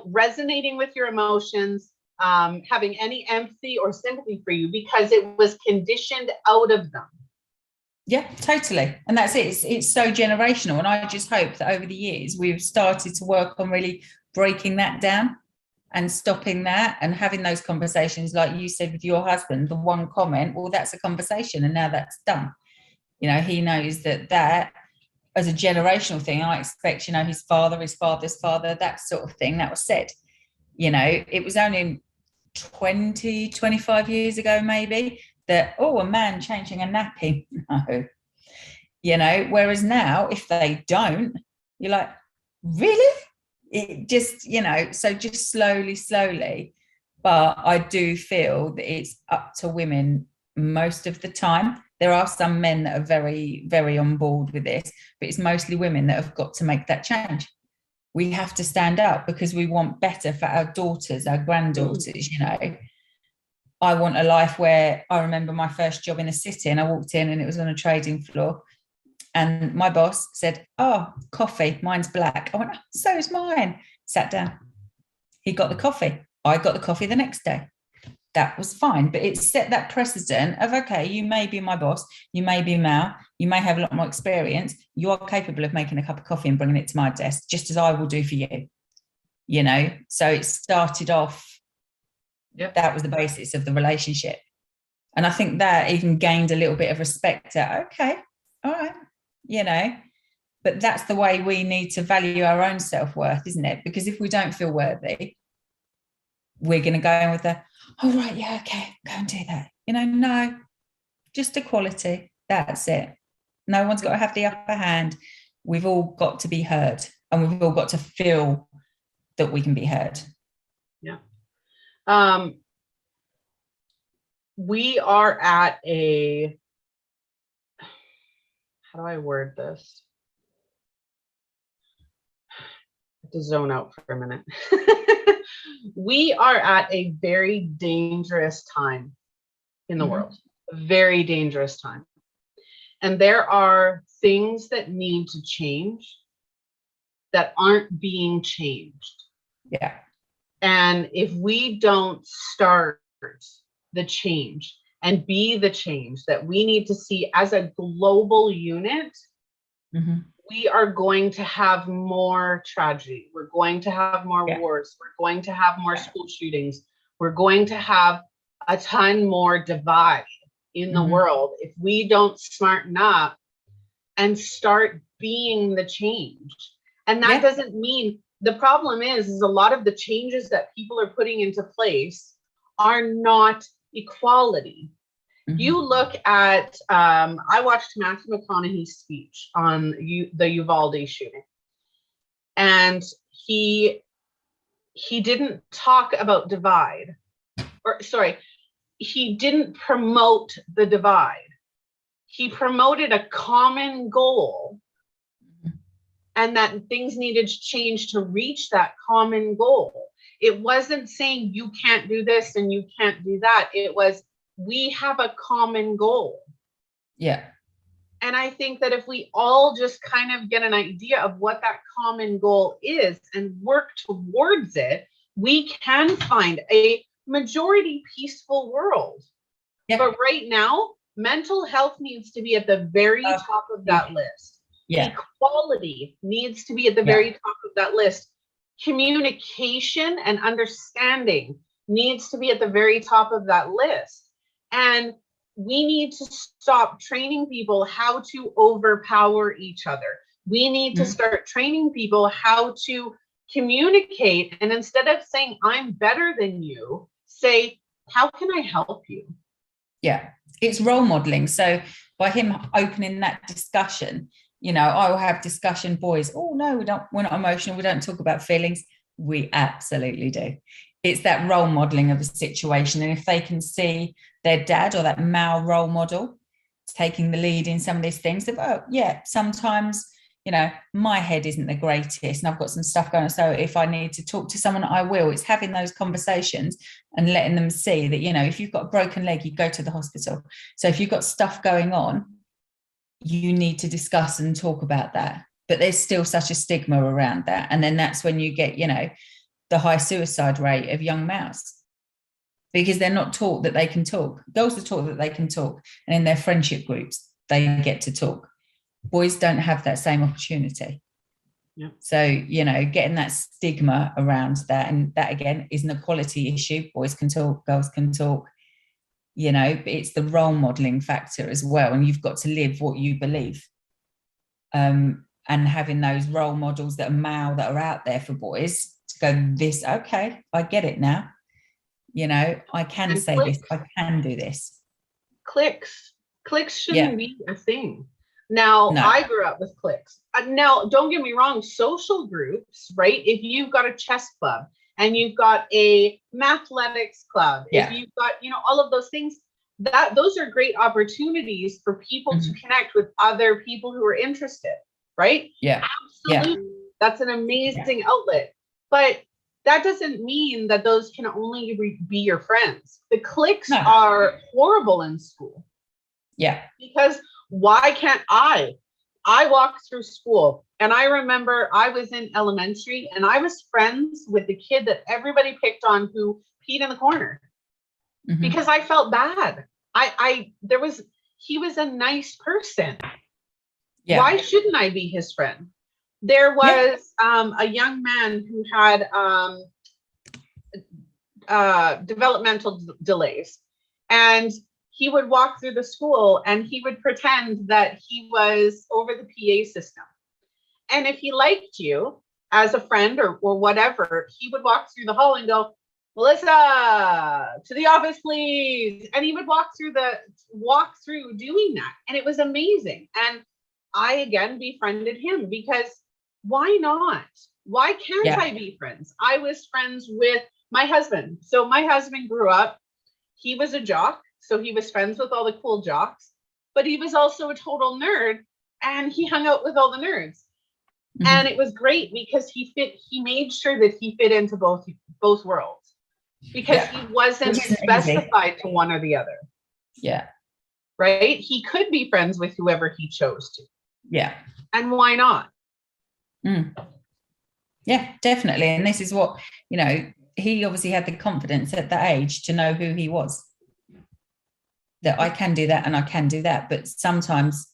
resonating with your emotions, having any empathy or sympathy for you because it was conditioned out of them?
Yeah, totally. And that's it. It's so generational. And I just hope that over the years, we've started to work on really breaking that down and stopping that and having those conversations, like you said with your husband, the one comment, well, that's a conversation and now that's done. He knows that as a generational thing, I expect, his father's father, that sort of thing, that was said. It was only 20, 25 years ago, maybe, that, a man changing a nappy. No. Whereas now, if they don't, you're like, really? It just, so just slowly. But I do feel that it's up to women most of the time. There are some men that are very, very on board with this, but it's mostly women that have got to make that change. We have to stand up because we want better for our daughters, our granddaughters, I want a life where I remember my first job in a city and I walked in and it was on a trading floor and my boss said, "Oh, coffee, mine's black." I went, "Oh, so is mine." Sat down. He got the coffee. I got the coffee the next day. That was fine. But it set that precedent of, okay, you may be my boss, you may be male, you may have a lot more experience. You are capable of making a cup of coffee and bringing it to my desk, just as I will do for you. So it started off. Yep. That was the basis of the relationship. And I think that even gained a little bit of respect at, okay, all right, but that's the way we need to value our own self-worth, isn't it? Because if we don't feel worthy, we're going to go in with the, "Oh, right, yeah, okay, go and do that." No, just equality. That's it. No one's got to have the upper hand. We've all got to be heard and we've all got to feel that we can be heard.
Yeah. we are at a, how do I word this? To zone out for a minute. We are at a very dangerous time in the world, a very dangerous time. And there are things that need to change that aren't being changed.
Yeah.
And if we don't start the change and be the change that we need to see as a global unit, we are going to have more tragedy. We're going to have more wars. We're going to have more school shootings. We're going to have a ton more divide in the world if we don't smarten up and start being the change. And that doesn't mean, the problem is a lot of the changes that people are putting into place are not equality. You look at, I watched Matthew McConaughey's speech on the Uvalde shooting, and he didn't talk about divide, or sorry, he didn't promote the divide. He promoted a common goal, and that things needed to change to reach that common goal. It wasn't saying you can't do this and you can't do that. It was, we have a common goal.
Yeah.
And I think that if we all just kind of get an idea of what that common goal is and work towards it, we can find a majority peaceful world. Yeah. But right now, mental health needs to be at the very top of that list. Yeah. Equality needs to be at the very top of that list. Communication and understanding needs to be at the very top of that list. And we need to stop training people how to overpower each other. We need to start training people how to communicate. And instead of saying, I'm better than you, say, how can I help you?
Yeah, it's role modeling. So by him opening that discussion, you know, I will have discussion, boys, oh no, we're not emotional, we don't talk about feelings. We absolutely do. It's that role modeling of a situation. And if they can see their dad or that male role model taking the lead in some of these things, of, oh yeah, sometimes, you know, my head isn't the greatest and I've got some stuff going on. So if I need to talk to someone, I will. It's having those conversations and letting them see that, you know, if you've got a broken leg, you go to the hospital. So if you've got stuff going on, you need to discuss and talk about that. But there's still such a stigma around that. And then that's when you get, you know, the high suicide rate of young males, because they're not taught that they can talk. Girls are taught that they can talk, and in their friendship groups, they get to talk. Boys don't have that same opportunity. Yeah. So, you know, getting that stigma around that, and that again is an equality issue. Boys can talk, girls can talk, you know, but it's the role modeling factor as well. And you've got to live what you believe. And having those role models that are male, that are out there for boys to go, this, okay, I get it now. You know, I can and say clicks. This, I can do this.
Clicks shouldn't be a thing. Now, no. I grew up with cliques. Now, don't get me wrong, social groups, right? If you've got a chess club and you've got a mathletics club, if you've got, you know, all of those things, those are great opportunities for people to connect with other people who are interested, right?
Yeah.
Absolutely. Yeah. That's an amazing outlet. But that doesn't mean that those can only be your friends. The cliques are horrible in school.
Yeah.
Because why can't I walked through school, and I remember I was in elementary and I was friends with the kid that everybody picked on who peed in the corner because I felt bad. He was a nice person. Yeah. Why shouldn't I be his friend? There was a young man who had developmental delays, and he would walk through the school and he would pretend that he was over the PA system. And if he liked you as a friend or whatever, he would walk through the hall and go, Melissa, to the office, please. And he would walk through doing that. And it was amazing. And I, again, befriended him because why not? Why can't I be friends? I was friends with my husband. So my husband grew up, he was a jock. So he was friends with all the cool jocks, but he was also a total nerd, and he hung out with all the nerds. Mm-hmm. And it was great because he made sure that he fit into both worlds, because he wasn't specified to one or the other.
Yeah.
Right? He could be friends with whoever he chose to.
Yeah.
And why not?
Yeah, definitely. And this is what, he obviously had the confidence at that age to know who he was. That I can do that and I can do that. But sometimes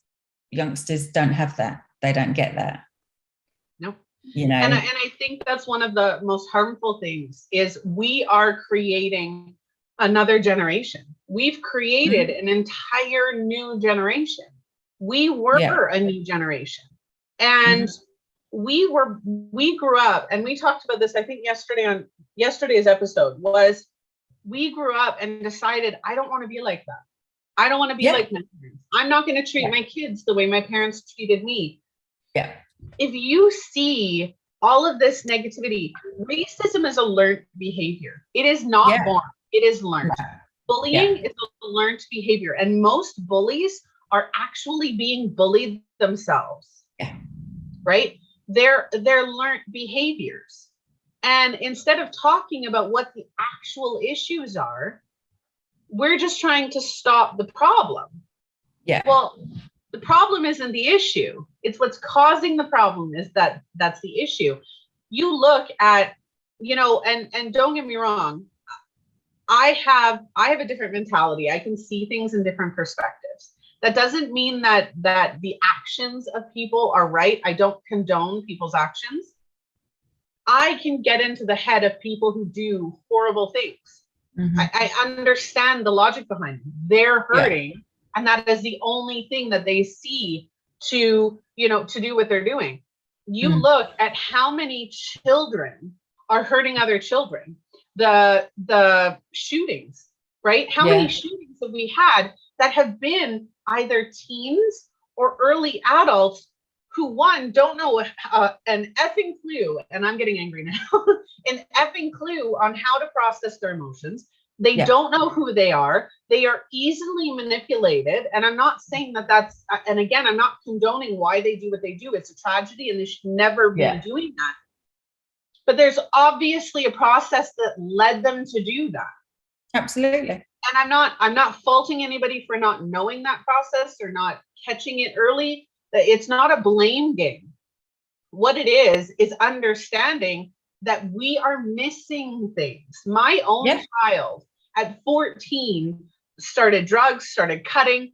youngsters don't have that. They don't get that.
No. And I think that's one of the most harmful things is we are creating another generation. We've created an entire new generation. We were a new generation. And we grew up, and we talked about this, I think yesterday's episode was, we grew up and decided, I don't want to be like that. I don't want to be like my parents. I'm not going to treat my kids the way my parents treated me.
Yeah.
If you see all of this negativity, racism is a learned behavior. It is not born. It is learned. Bullying is a learned behavior. And most bullies are actually being bullied themselves.
Yeah.
Right? They're learned behaviors. And instead of talking about what the actual issues are, we're just trying to stop the problem.
Yeah.
Well, the problem isn't the issue. It's what's causing the problem that's the issue. You look at, and don't get me wrong, I have a different mentality. I can see things in different perspectives. That doesn't mean that the actions of people are right. I don't condone people's actions. I can get into the head of people who do horrible things. Mm-hmm. I understand the logic behind it. They're hurting, and that is the only thing that they see to do what they're doing. You look at how many children are hurting other children. The shootings, right? How many shootings have we had that have been either teens or early adults who, one, don't know an effing clue, and I'm getting angry now, an effing clue on how to process their emotions. They don't know who they are. They are easily manipulated. And I'm not saying that's, and again, I'm not condoning why they do what they do. It's a tragedy, and they should never be doing that. But there's obviously a process that led them to do that.
Absolutely.
And I'm not faulting anybody for not knowing that process or not catching it early. It's not a blame game. What it is understanding that we are missing things. My own child at 14 started drugs, started cutting.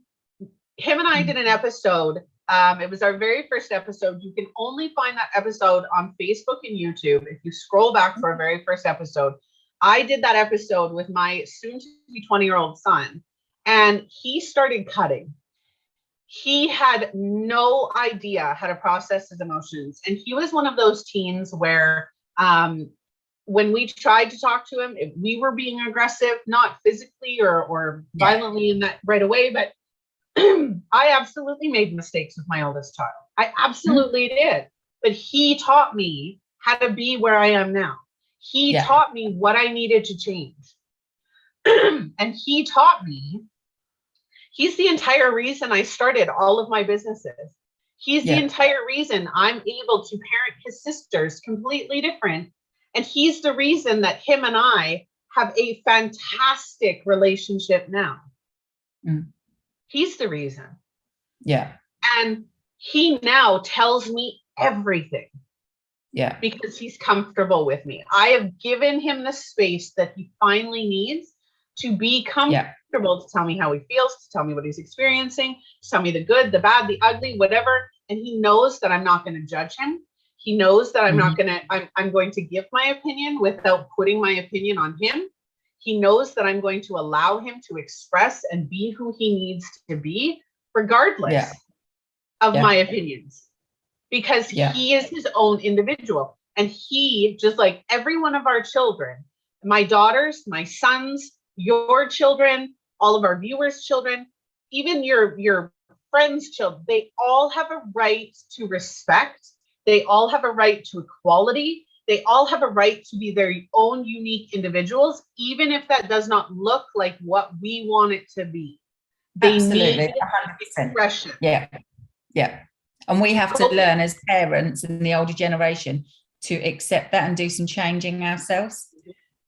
Him and I did an episode. It was our very first episode. You can only find that episode on Facebook and YouTube. If you scroll back for our very first episode, I did that episode with my soon to be 20-year-old son, and he started cutting. He had no idea how to process his emotions. And he was one of those teens where when we tried to talk to him, if we were being aggressive, not physically or violently in that right away, but I absolutely made mistakes with my oldest child. I absolutely did. But he taught me how to be where I am now. He taught me what I needed to change. And he taught me, he's the entire reason I started all of my businesses. He's the entire reason I'm able to parent his sisters completely different. And he's the reason that him and I have a fantastic relationship now. He's the reason.
Yeah.
And he now tells me everything.
Yeah.
Because he's comfortable with me. I have given him the space that he finally needs to be comfortable to tell me how he feels, to tell me what he's experiencing, to tell me the good, the bad, the ugly, whatever. And he knows that I'm not going to judge him. He knows that I'm going to give my opinion without putting my opinion on him. He knows that I'm going to allow him to express and be who he needs to be, regardless of my opinions, because he is his own individual. And he, just like every one of our children, my daughters, my sons, your children, all of our viewers' children, even your friends' children, they all have a right to respect. They all have a right to equality. They all have a right to be their own unique individuals, even if that does not look like what we want it to be. They
Absolutely,
need
100%.
expression.
Yeah. And we have to learn as parents in the older generation to accept that and do some changing ourselves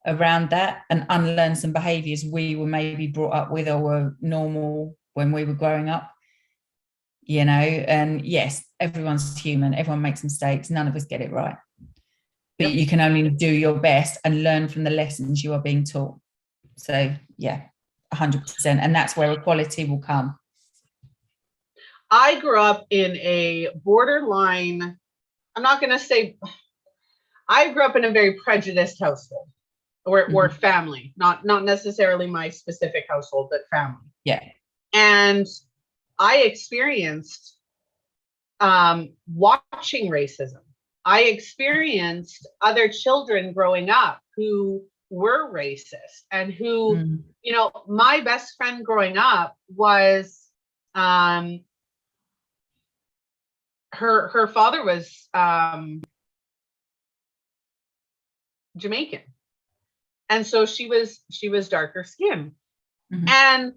around that, and unlearn some behaviours we were maybe brought up with or were normal when we were growing up. And yes, everyone's human, everyone makes mistakes, none of us get it right. But you can only do your best and learn from the lessons you are being taught. So, 100%. And that's where equality will come.
I grew up in a borderline, I grew up in a very prejudiced household or family, not necessarily my specific household, but family.
Yeah.
And I experienced watching racism. I experienced other children growing up who were racist and who, my best friend growing up was, her father was Jamaican. And so she was darker skinned. And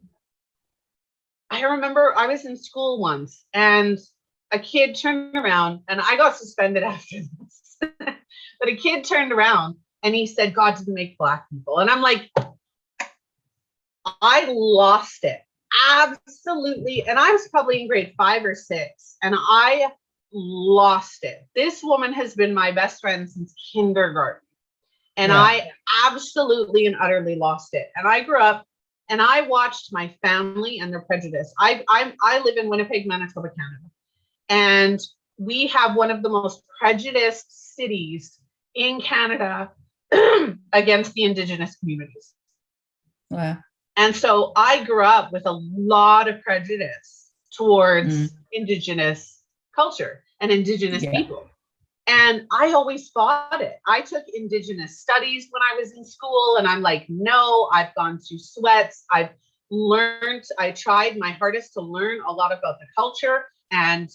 I remember I was in school once and a kid turned around, and I got suspended after this, but a kid turned around and he said, God didn't make black people. And I'm like, I lost it. Absolutely. And I was probably in grade 5 or 6 and I lost it. This woman has been my best friend since kindergarten. And I absolutely and utterly lost it. And I grew up and I watched my family and their prejudice. I live in Winnipeg, Manitoba, Canada. And we have one of the most prejudiced cities in Canada against the Indigenous communities.
Wow.
And so I grew up with a lot of prejudice towards Indigenous culture and Indigenous people. And I always fought it. I took Indigenous studies when I was in school, and I'm like, no, I've gone through sweats. I tried my hardest to learn a lot about the culture and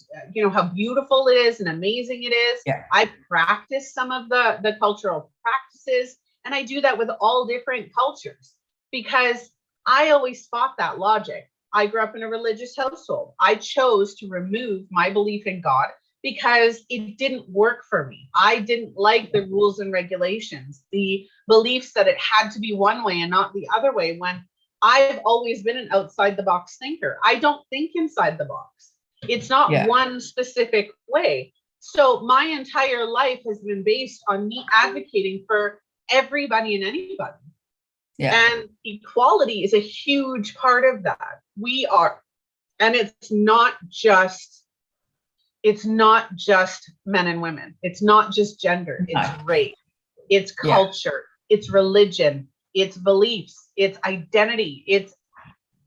how beautiful it is and amazing it is. I practice some of the cultural practices, and I do that with all different cultures because I always fought that logic. I grew up in a religious household. I chose to remove my belief in God because it didn't work for me. I didn't like the rules and regulations, the beliefs that it had to be one way and not the other way, when I've always been an outside the box thinker. I don't think inside the box. It's not one specific way. So my entire life has been based on me advocating for everybody and anybody. And equality is a huge part of that. And it's not just men and women. It's not just gender. It's race. It's culture. It's religion. It's beliefs. It's identity. It's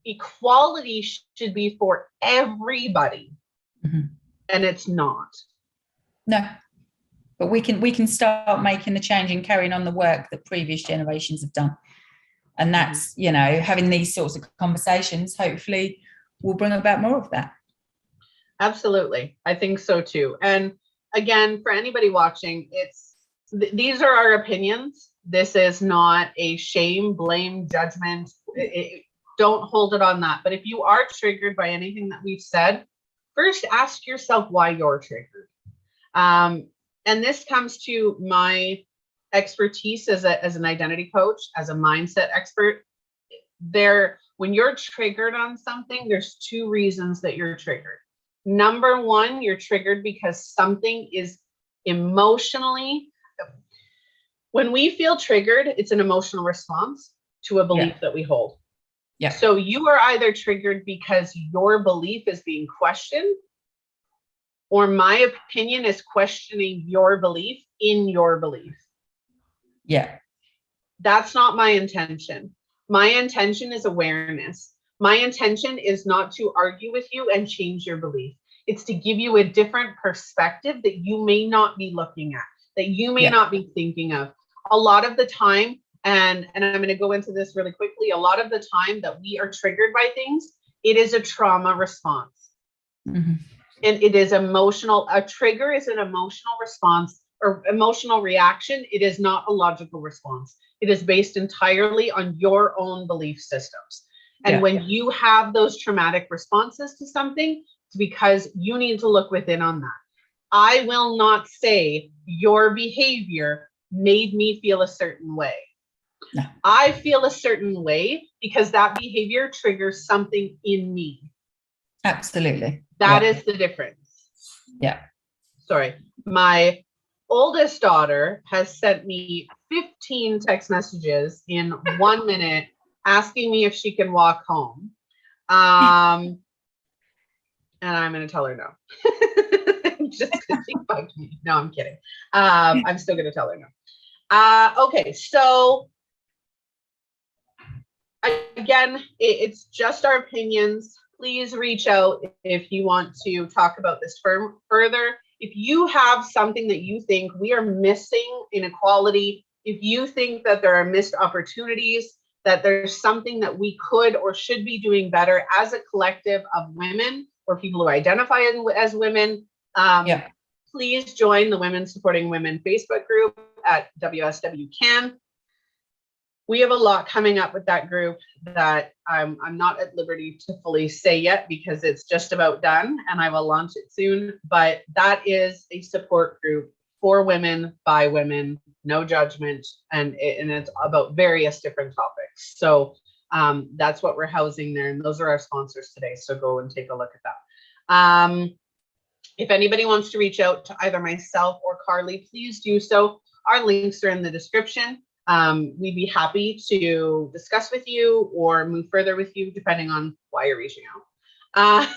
equality should be for everybody. And it's not.
No. But we can start making the change and carrying on the work that previous generations have done. And that's, having these sorts of conversations hopefully will bring about more of that. Absolutely. I think so too. And again, for anybody watching, these are our opinions. This is not a shame, blame, judgment. Don't hold it on that. But if you are triggered by anything that we've said, first ask yourself why you're triggered. And this comes to my expertise as an identity coach, as a mindset expert. When you're triggered on something, there's 2 reasons that you're triggered. Number 1, you're triggered because something is emotionally. When we feel triggered, it's an emotional response to a belief that we hold. So you are either triggered because your belief is being questioned, or my opinion is questioning your belief in your belief. That's not my intention. My intention is awareness. My intention is not to argue with you and change your belief. It's to give you a different perspective that you may not be looking at, that you may not be thinking of. A lot of the time, and I'm going to go into this really quickly, a lot of the time that we are triggered by things, it is a trauma response. And it is emotional. A trigger is an emotional response
or emotional reaction, it is not a logical response. It is based entirely on your own belief systems. And when you have those traumatic responses to something, it's because you need to look within on that. I will not say your behavior made me feel a certain way.
No.
I feel a certain way because that behavior triggers something in me.
Absolutely.
That is the difference.
Yeah.
Sorry. My oldest daughter has sent me 15 text messages in 1 minute asking me if she can walk home. And I'm going to tell her no. Just because she bugged me. No, I'm kidding. I'm still going to tell her no. Okay, so again, it's just our opinions. Please reach out if you want to talk about this further. If you have something that you think we are missing in equality, if you think that there are missed opportunities, that there's something that we could or should be doing better as a collective of women or people who identify as women, please join the Women Supporting Women Facebook group at WSW Can. We have a lot coming up with that group that I'm not at liberty to fully say yet because it's just about done and I will launch it soon. But that is a support group for women, by women, no judgment, and it's about various different topics. So that's what we're housing there. And those are our sponsors today. So go and take a look at that. If anybody wants to reach out to either myself or Carly, please do so. Our links are in the description. We'd be happy to discuss with you or move further with you, depending on why you're reaching out.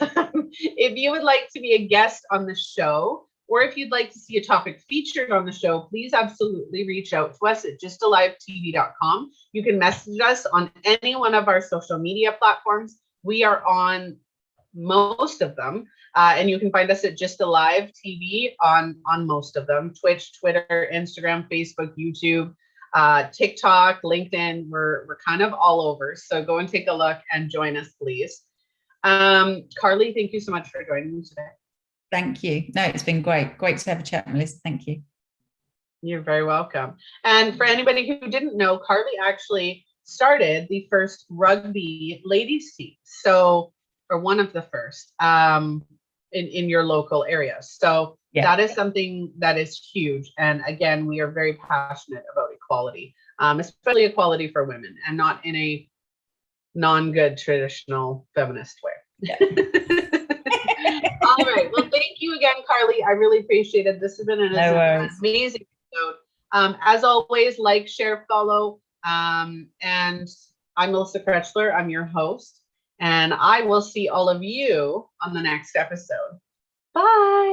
If you would like to be a guest on the show, or if you'd like to see a topic featured on the show, please absolutely reach out to us at justalivetv.com. You can message us on any one of our social media platforms. We are on most of them. And you can find us at Just Alive TV on most of them: Twitch, Twitter, Instagram, Facebook, YouTube, TikTok, LinkedIn. We're kind of all over. So go and take a look and join us, please. Carly, thank you so much for joining me today.
Thank you. No, it's been great. Great to have a chat, Melissa. Thank you.
You're very welcome. And for anybody who didn't know, Carly actually started the first rugby ladies team. So, or one of the first in your local area. So that is something that is huge. And again, we are very passionate about equality, especially equality for women, and not in a non-good traditional feminist way.
Yeah.
All right. Well, thank you again, Carly. I really appreciate it. This has been an amazing episode. As always, like, share, follow. And I'm Melissa Krechler. I'm your host. And I will see all of you on the next episode. Bye.